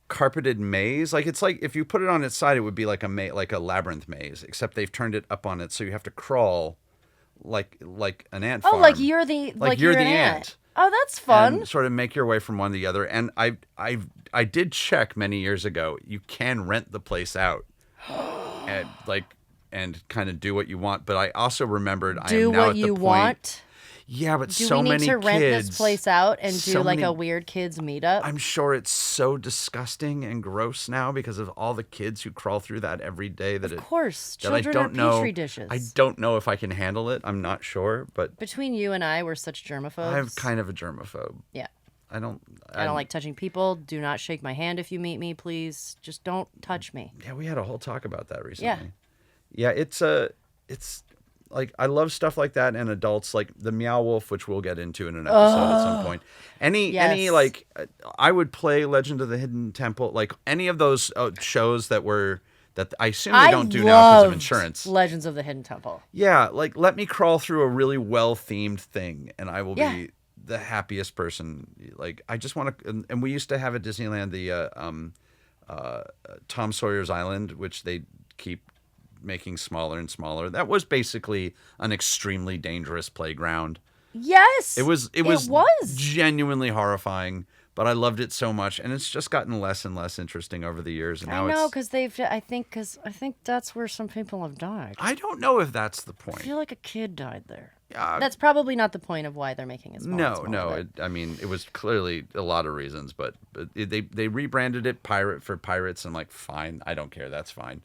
B: carpeted maze. Like it's like if you put it on its side, it would be like like a labyrinth maze, except they've turned it up on it so you have to crawl like an ant farm.
A: Oh, like you're the
B: you're the
A: an
B: ant.
A: Oh, that's fun.
B: And sort of make your way from one to the other. And I did check many years ago. You can rent the place out, and kind of do what you want. But I also remembered I
A: do
B: am now
A: what
B: at the
A: you
B: point.
A: want.
B: Yeah, but
A: Do
B: so
A: we need
B: many
A: to rent
B: kids,
A: this place out and do
B: so
A: like
B: many-
A: a weird kids meetup?
B: I'm sure it's so disgusting and gross now because of all the kids who crawl through that every day. That
A: Of course,
B: that I
A: children
B: don't
A: are
B: know.
A: petri dishes.
B: I don't know if I can handle it. I'm not sure, but
A: Between you and I, we're such germaphobes.
B: I'm kind of a germaphobe.
A: Yeah.
B: I don't
A: like touching people. Do not shake my hand if you meet me, please. Just don't touch me.
B: Yeah, we had a whole talk about that recently.
A: Yeah.
B: Yeah, it's like I love stuff like that and adults like the Meow Wolf, which we'll get into in an episode at some point. Any
A: Yes.
B: like I would play Legend of the Hidden Temple, like any of those shows that I assume they don't do now because of
A: loved
B: insurance.
A: Legends of the Hidden Temple.
B: Yeah, like let me crawl through a really well themed thing, and I will
A: Yeah.
B: be the happiest person. Like I just want to, and we used to have at Disneyland the Tom Sawyer's Island, which they keep making smaller and smaller. That was basically an extremely dangerous playground.
A: Yes.
B: It was
A: was.
B: genuinely horrifying, but I loved it so much, and it's just gotten less and less interesting over the years. And now
A: I know
B: it's.
A: because I think that's where some people have died.
B: I don't know if that's the
A: I
B: point.
A: feel like a kid died there.
B: Yeah.
A: That's probably not the point of why they're making it smaller.
B: No. I mean, it was clearly a lot of reasons, but they rebranded it Pirate for Pirates. I'm like, fine, I don't care. That's fine.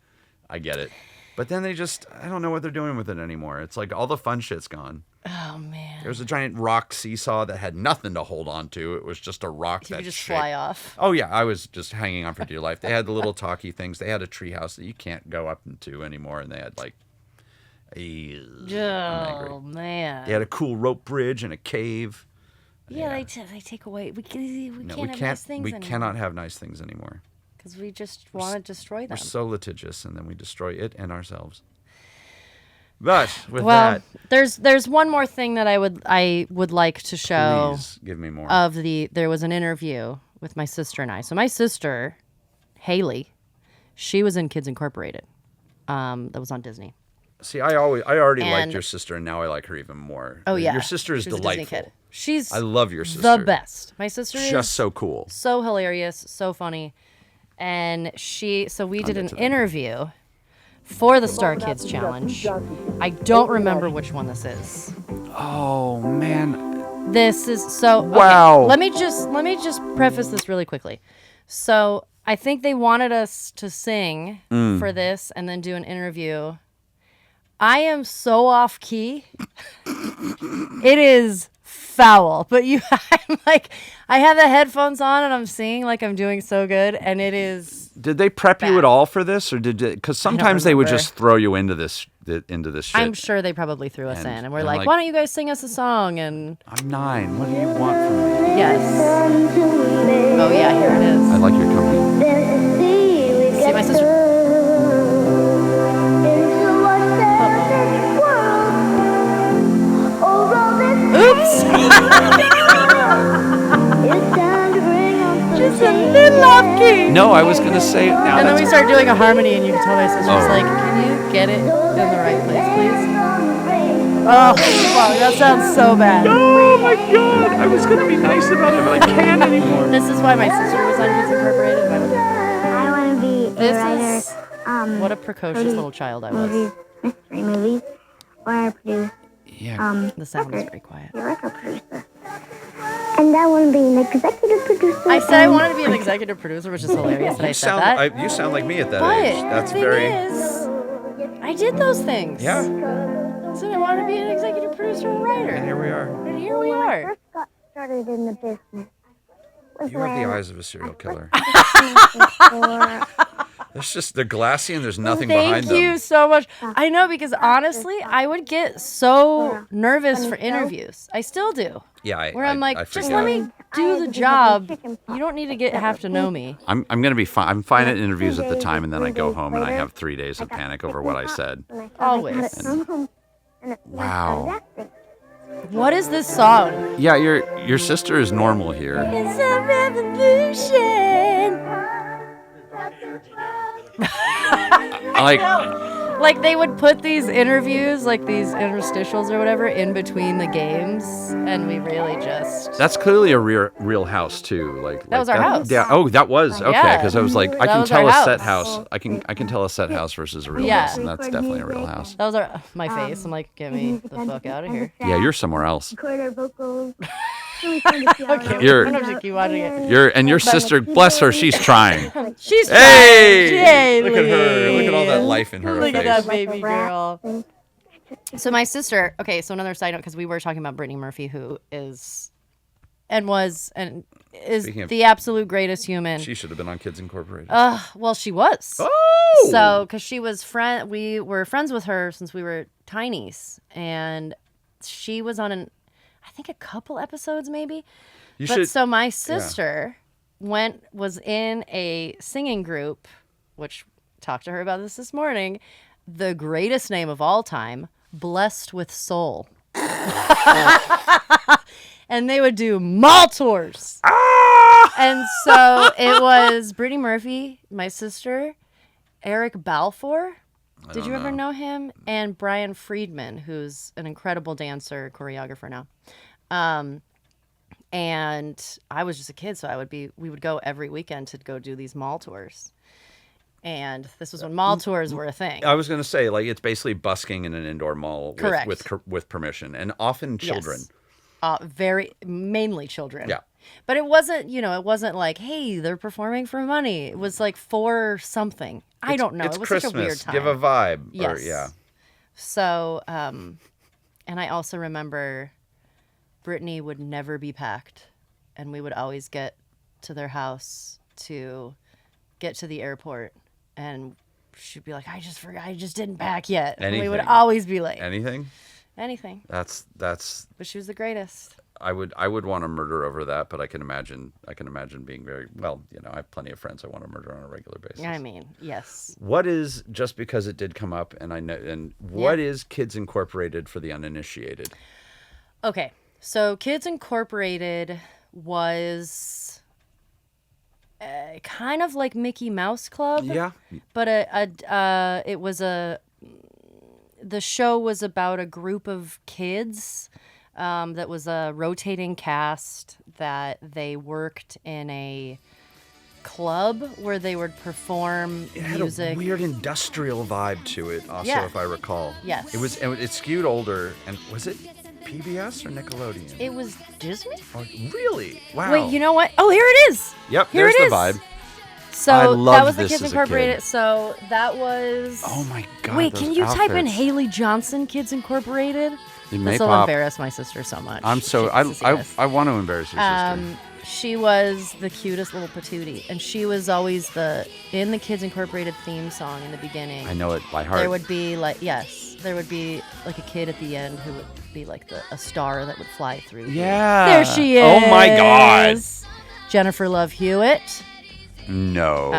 B: I get it. But then I don't know what they're doing with it anymore. It's like all the fun shit's gone.
A: Oh man.
B: There's a giant rock seesaw that had nothing to hold on to. It was just a rock
A: You
B: that
A: could just
B: shaped.
A: fly off.
B: Oh yeah, I was just hanging on for dear life. They had the little talkie things. They had a treehouse that you can't go up into anymore, and they had like I'm angry.
A: Oh man.
B: They had a cool rope bridge and a cave.
A: Yeah, they take away. We can't
B: No,
A: have nice things
B: we
A: anymore.
B: cannot have nice things anymore.
A: Because we just want to destroy them.
B: We're so litigious, and then we destroy it and ourselves. But with
A: Well,
B: that,
A: there's one more thing that I would like to show.
B: please give me more.
A: There was an interview with my sister and I. So my sister, Haley, she was in Kids Incorporated. That was on Disney.
B: See, I already liked
A: And-
B: your sister, and now I like her even more.
A: Oh yeah,
B: your sister is
A: She's a Disney
B: delightful.
A: kid. She's
B: I love your sister.
A: the best. My sister is
B: Just so cool.
A: so hilarious, so funny, and we did an interview for the Star Kids Challenge. I don't remember which one this is.
B: Oh man,
A: This is so. Okay,
B: Wow.
A: let me just preface this really quickly. So I think they wanted us to sing for this and then do an interview. I am so off key. It is foul. But I'm like, I have the headphones on and I'm singing like I'm doing so good, and it is.
B: did they prep you
A: Bad.
B: at all for this, or because sometimes they would
A: remember.
B: just throw you into this shit?
A: I'm sure they probably threw us
B: And-
A: in, and we're
B: and
A: like,
B: like-
A: why don't you guys sing us a song? And
B: I'm 9. What do you want from me?
A: yes. Oh yeah, here it is.
B: I like your company.
A: See my sister. Oops. Just a little off key.
B: No, I was gonna say now.
A: And then we
B: that's-
A: start doing a harmony, and you can tell my sister's
B: Oh.
A: like, "Can you get it in the right place, please?" Oh, wow, that sounds so bad.
B: Oh my god! I was gonna be nice about it, but I can't anymore.
A: This is why my sister was on Kids Incorporated.
D: I want to be a
A: This
D: writer.
A: is what a precocious little child I
D: Movies,
A: was.
D: mystery movies, or I produce
B: Yeah.
A: The sound is very quiet.
D: a record producer. And I want to be an executive producer.
A: I said I wanted to be an executive producer, which is hilarious that I
B: You
A: said
B: sound.
A: that.
B: You sound like me at that
A: But
B: age. That's
A: the thing
B: very.
A: is, I did those things.
B: Yeah.
A: I said I wanted to be an executive producer and writer.
B: And here we are.
A: And here we
D: When I
A: are.
D: first got started in the business. Was
B: You have the
D: when
B: eyes of a serial killer.
D: for
B: It's just they're glassy and there's nothing
A: Thank
B: behind them.
A: you so much. I know, because honestly, I would get so nervous for interviews. I still do.
B: Yeah,
A: Where I'm like, just
B: forget.
A: let me do the job. You don't need to have to know me.
B: I'm gonna be fine. I'm fine at interviews at the time, and then I go home and I have 3 days of panic over what I said.
D: when I thought I
A: Always.
D: got it from home, and it was
B: Wow.
D: acting.
A: What is this song?
B: Yeah, your sister is normal here.
A: It's a revolution. Like they would put these interviews, like these interstitials or whatever, in between the games, and we really just.
B: That's clearly a real house too. That
A: was our house.
B: Yeah. Oh, that was okay.
A: Yeah.
B: Because I was like, I
A: That
B: can
A: was
B: tell
A: our
B: a set
A: house.
B: house. I can tell a set house versus a real
A: Yeah.
B: house, and that's definitely a real house.
A: That was my face. I'm like, get me the fuck out of here.
B: Yeah, you're somewhere else.
D: Record our vocals. Really fun to see how it
B: You're-
D: turned
A: I'm just
D: out.
A: keep watching it.
B: Your sister, bless her, she's trying.
A: She's
B: Hey!
A: Yay,
B: Look at her. Look at all that
A: Lee.
B: life in her
A: Look
B: face.
A: at that baby girl. So my sister. Okay, so another side note, because we were talking about Brittany Murphy, who is, and was, and is
B: Speaking of-
A: the absolute greatest human.
B: She should have been on Kids Incorporated.
A: Well, she was.
B: Oh!
A: So, because she was we were friends with her since we were tinies, and she was on I think a couple episodes maybe.
B: you
A: But
B: should.
A: so my sister was in a singing group, which talked to her about this morning. The greatest name of all time, Blessed with Soul. And they would do mall tours. And so it was Brittany Murphy, my sister, Eric Balfour. Did you ever know him? And Brian Friedman, who's an incredible dancer, choreographer now. And I was just a kid, so we would go every weekend to go do these mall tours. And this was when mall tours were a thing.
B: I was going to say, it's basically busking in an indoor mall
A: Correct.
B: with permission, and often children.
A: Yes. Mainly children.
B: Yeah.
A: But it wasn't, it wasn't like, hey, they're performing for money. It was like for something. I don't know.
B: It's
A: It was
B: Christmas.
A: such a weird time.
B: Give a vibe.
A: Yes.
B: Yeah.
A: So, and I also remember Brittany would never be packed, and we would always get to their house to get to the airport, and she'd be like, I just forgot, I just didn't pack yet. And we would
B: Anything.
A: always be late.
B: Anything?
A: Anything.
B: That's.
A: But she was the greatest.
B: I would want to murder over that, but I can imagine being very well. I have plenty of friends I want to murder on a regular basis.
A: I mean, yes.
B: What is, just because it did come up, and I know, and what is Kids Incorporated for the uninitiated?
A: Okay, so Kids Incorporated was kind of like Mickey Mouse Club.
B: Yeah.
A: But it was the show was about a group of kids that was a rotating cast that they worked in a club where they would perform
B: It had
A: music.
B: a weird industrial vibe to it, also,
A: Yeah.
B: if I recall.
A: Yes.
B: It skewed older, and was it PBS or Nickelodeon?
A: It was Disney?
B: Oh, really? Wow.
A: Wait, you know what? Oh, here it is.
B: Yep,
A: Here
B: there's
A: it
B: the
A: is.
B: vibe.
A: So
B: I
A: that
B: loved
A: was the
B: this
A: Kids
B: as a
A: Incorporated.
B: kid.
A: So that was.
B: Oh my God.
A: Wait,
B: those
A: can you type in
B: outfits.
A: Haley Johnson Kids Incorporated?
B: It may
A: This will
B: pop.
A: embarrass my sister so much.
B: I'm so
A: She needs to see this.
B: I want to embarrass your sister.
A: She was the cutest little patootie, and she was always in the Kids Incorporated theme song in the beginning.
B: I know it by heart.
A: There would be like a kid at the end who would be like a star that would fly through.
B: Yeah.
A: There she is.
B: Oh my God.
A: Jennifer Love Hewitt.
B: No.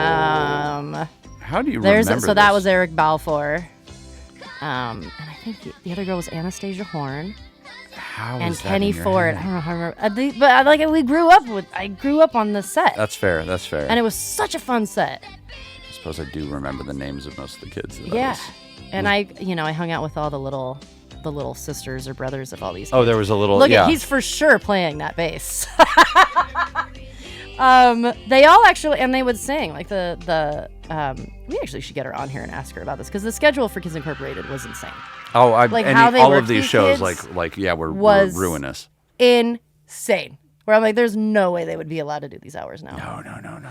B: How do you
A: There's
B: remember
A: so that
B: this?
A: was Eric Balfour. And I think the other girl was Anastasia Horn.
B: How
A: And
B: was that
A: Kenny
B: in your
A: Ford.
B: head?
A: I don't know how I remember. But I grew up on the set.
B: That's fair. That's fair.
A: And it was such a fun set.
B: I suppose I do remember the names of most of the kids. That
A: Yeah.
B: was-
A: And I hung out with all the little sisters or brothers of all these
B: Oh,
A: kids.
B: there was a little.
A: Look
B: yeah.
A: at he's for sure playing that bass. They all actually, and they would sing like we actually should get her on here and ask her about this because the schedule for Kids Incorporated was insane.
B: Oh,
A: like how they
B: all
A: worked
B: of these
A: these
B: shows,
A: kids
B: were
A: was
B: ruinous.
A: Insane. Where I'm like, there's no way they would be allowed to do these hours now.
B: No.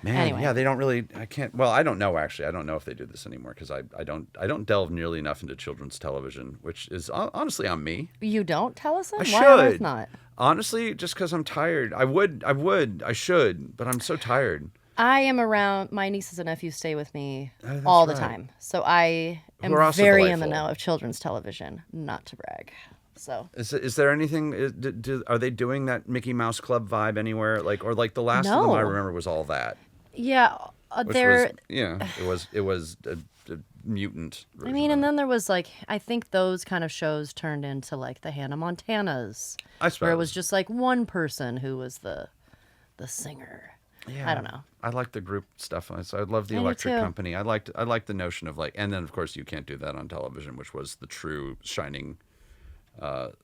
B: Man,
A: Anyway.
B: yeah, they don't really. I can't. Well, I don't know actually. I don't know if they do this anymore because I don't delve nearly enough into children's television, which is honestly on me.
A: You don't tell us that?
B: I
A: Why on earth
B: should.
A: not?
B: Honestly, just because I'm tired. I should, but I'm so tired.
A: I am around. My nieces and nephews stay with me
B: that's
A: all the
B: right.
A: time, so I am
B: Who are also
A: very in the
B: delightful.
A: know of children's television. Not to brag. So
B: Is there anything? Are they doing that Mickey Mouse Club vibe anywhere? Or the last of them I
A: No.
B: remember was all that.
A: yeah,
B: Which
A: there.
B: was it was a mutant.
A: I mean, and then there was I think those kind of shows turned into the Hannah Montanas,
B: I suppose.
A: where it was just one person who was the singer. I don't know.
B: I like the group stuff. I love the
A: I do
B: Electric
A: too.
B: Company. I liked the notion of and then of course you can't do that on television, which was the true shining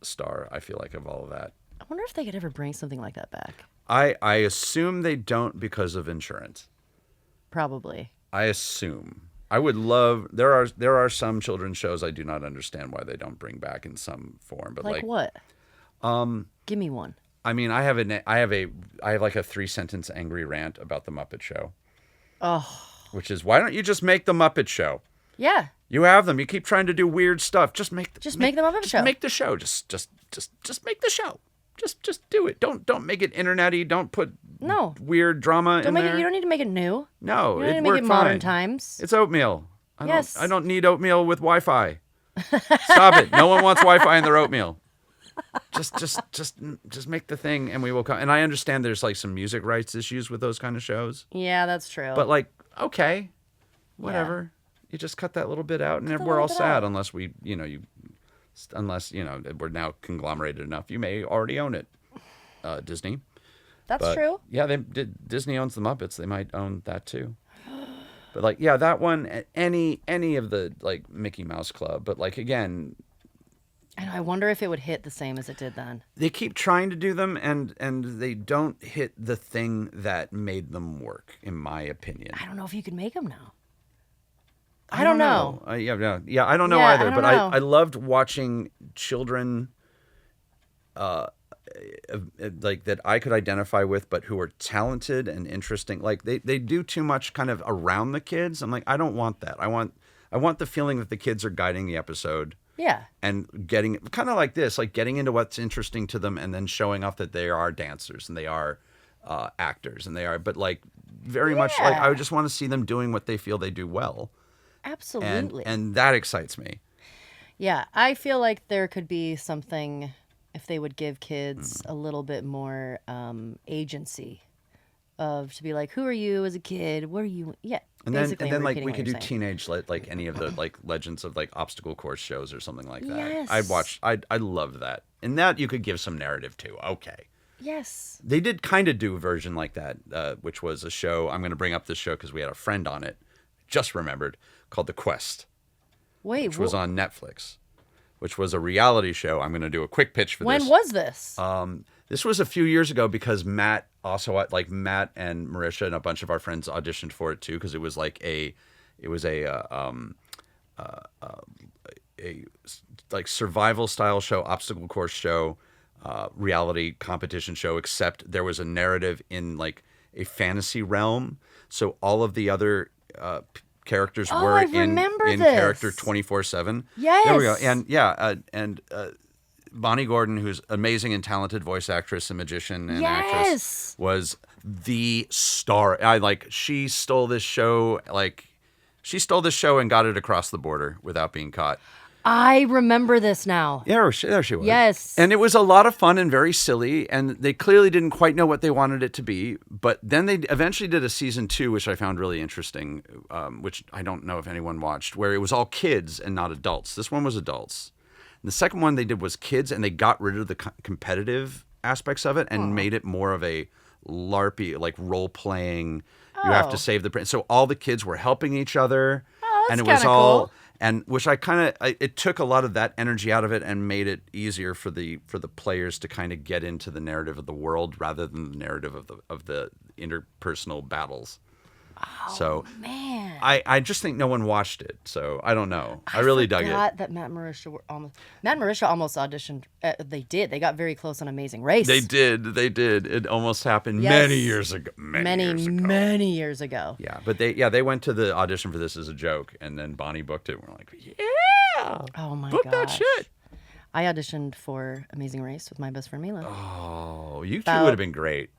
B: star. I feel like of all of that.
A: I wonder if they could ever bring something like that back.
B: I assume they don't because of insurance.
A: Probably.
B: I assume. I would love. There are some children's shows I do not understand why they don't bring back in some form. But
A: Like what? Give me one.
B: I mean, I have a 3-sentence angry rant about the Muppet Show.
A: Oh.
B: Which is, why don't you just make the Muppet Show?
A: Yeah.
B: You have them. You keep trying to do weird stuff. Just make the
A: Muppet Show.
B: Make the show. Just make the show. Just do it. Don't make it internet-y. Don't put weird drama
A: Don't
B: in
A: make
B: there.
A: it. You don't need to make it new.
B: No,
A: You don't need
B: it
A: to make
B: worked
A: it modern
B: fine.
A: times.
B: It's oatmeal.
A: Yes.
B: I don't need oatmeal with Wi-Fi. Stop it. No one wants Wi-Fi in their oatmeal. Just make the thing, and we will come. And I understand there's some music rights issues with those kind of shows.
A: Yeah, that's true.
B: But okay, whatever. You just cut that little bit out, and we're all sad unless we, unless we're now conglomerated enough. You may already own it, Disney.
A: That's true.
B: Yeah, Disney owns the Muppets. They might own that too. But that one, any of the Mickey Mouse Club. But again,
A: I wonder if it would hit the same as it did then.
B: they keep trying to do them, and they don't hit the thing that made them work, in my opinion.
A: I don't know if you could make them now.
B: I don't know. Yeah, I don't know
A: Yeah,
B: either.
A: I don't
B: But
A: know.
B: I loved watching children, that I could identify with, but who are talented and interesting. They do too much kind of around the kids. I'm I don't want that. I want the feeling that the kids are guiding the episode.
A: Yeah.
B: And getting kind of like this, getting into what's interesting to them, and then showing off that they are dancers and they are actors and they are, but very much I just want to see them doing what they feel they do well.
A: Absolutely.
B: And that excites me.
A: Yeah, I feel like there could be something if they would give kids a little bit more agency to be who are you as a kid? What are you? Yeah.
B: And then
A: basically, I'm repeating
B: we
A: what
B: could
A: you're
B: do
A: saying.
B: teenage any of the legends of obstacle course shows or something like that.
A: Yes.
B: I loved that. And that you could give some narrative to. Okay.
A: Yes.
B: They did kind of do a version like that, which was a show. I'm going to bring up this show because we had a friend on it, just remembered, called The Quest.
A: Wait,
B: which was on Netflix, which was a reality show. I'm going to do a quick pitch for this.
A: when was this?
B: This was a few years ago because Matt and Marisha and a bunch of our friends auditioned for it too, because it was a survival style show, obstacle course show, reality competition show, except there was a narrative in like a fantasy realm. So all of the other characters were
A: I
B: in
A: remember this.
B: character 24/7.
A: Yes.
B: There we go. And Bonnie Gordon, who's amazing and talented voice actress and magician and actress, was the star. She stole this show. She stole this show and got it across the border without being caught.
A: I remember this now.
B: Yeah, there she was.
A: Yes.
B: And it was a lot of fun and very silly, and they clearly didn't quite know what they wanted it to be. But then they eventually did a season 2, which I found really interesting, which I don't know if anyone watched, where it was all kids and not adults. This one was adults. And the second one they did was kids, and they got rid of the competitive aspects of it and made it more of a LARPy, like role-playing. You have to save the prince. So all the kids were helping each other.
A: Oh, that's
B: and it was
A: kinda
B: all...
A: cool.
B: And which it took a lot of that energy out of it and made it easier for the players to kind of get into the narrative of the world rather than the narrative of the interpersonal battles.
A: Oh,
B: so
A: man.
B: I just think no one watched it, so I don't know. I really dug it.
A: That Matt and Marisha almost auditioned. They did. They got very close on Amazing Race.
B: They did. It almost happened many years ago.
A: Many years ago.
B: Yeah, but they went to the audition for this as a joke, and then Bonnie booked it. And we're like, yeah.
A: Oh my
B: book
A: gosh.
B: that shit.
A: I auditioned for Amazing Race with my best friend Mila.
B: Oh, you two would have been great.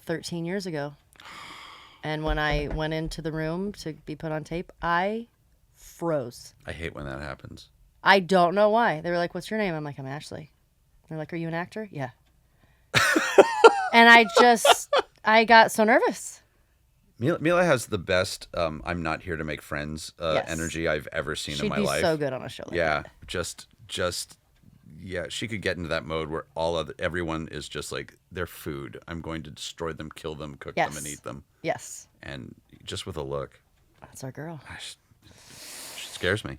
A: 13 years ago. And when I went into the room to be put on tape, I froze.
B: I hate when that happens.
A: I don't know why. They were like, "What's your name?" I'm like, "I'm Ashley." They're like, "Are you an actor?" "Yeah." And I got so nervous.
B: Mila has the best I'm not here to make friends
A: Yes.
B: energy I've ever seen in my
A: She'd be
B: life.
A: so good on a show like
B: Yeah,
A: that.
B: yeah, she could get into that mode where everyone is just like their food. I'm going to destroy them, kill them, cook them, and eat them.
A: Yes.
B: And just with a look.
A: That's our girl.
B: She scares me.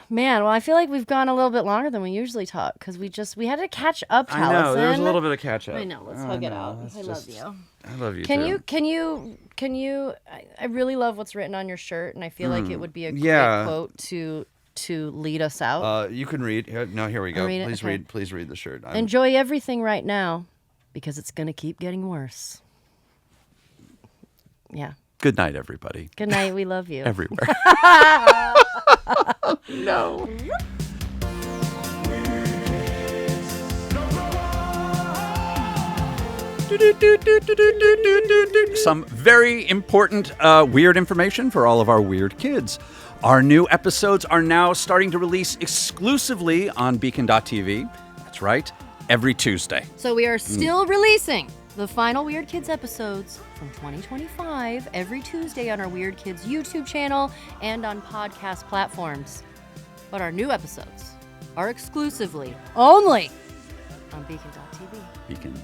A: Man, well, I feel like we've gone a little bit longer than we usually talk because we had to catch up, Taliesin.
B: I know, there was a little bit of catch up.
A: I know, let's hug it out. I love you.
B: I love you
A: Can
B: too.
A: Can you, I really love what's written on your shirt, and I feel like it would be a great quote to lead us out.
B: You can read. No, here we go.
A: read it?
B: Please read the shirt.
A: Enjoy everything right now because it's going to keep getting worse. Yeah.
B: Good night, everybody.
A: Good night. We love you.
B: Everywhere. No. Some very important weird information for all of our weird kids. Our new episodes are now starting to release exclusively on beacon.tv. That's right, every Tuesday.
A: So we are still releasing the final Weird Kids episodes from 2025 every Tuesday on our Weird Kids YouTube channel and on podcast platforms. But our new episodes are exclusively only on beacon.tv.
B: Beacon.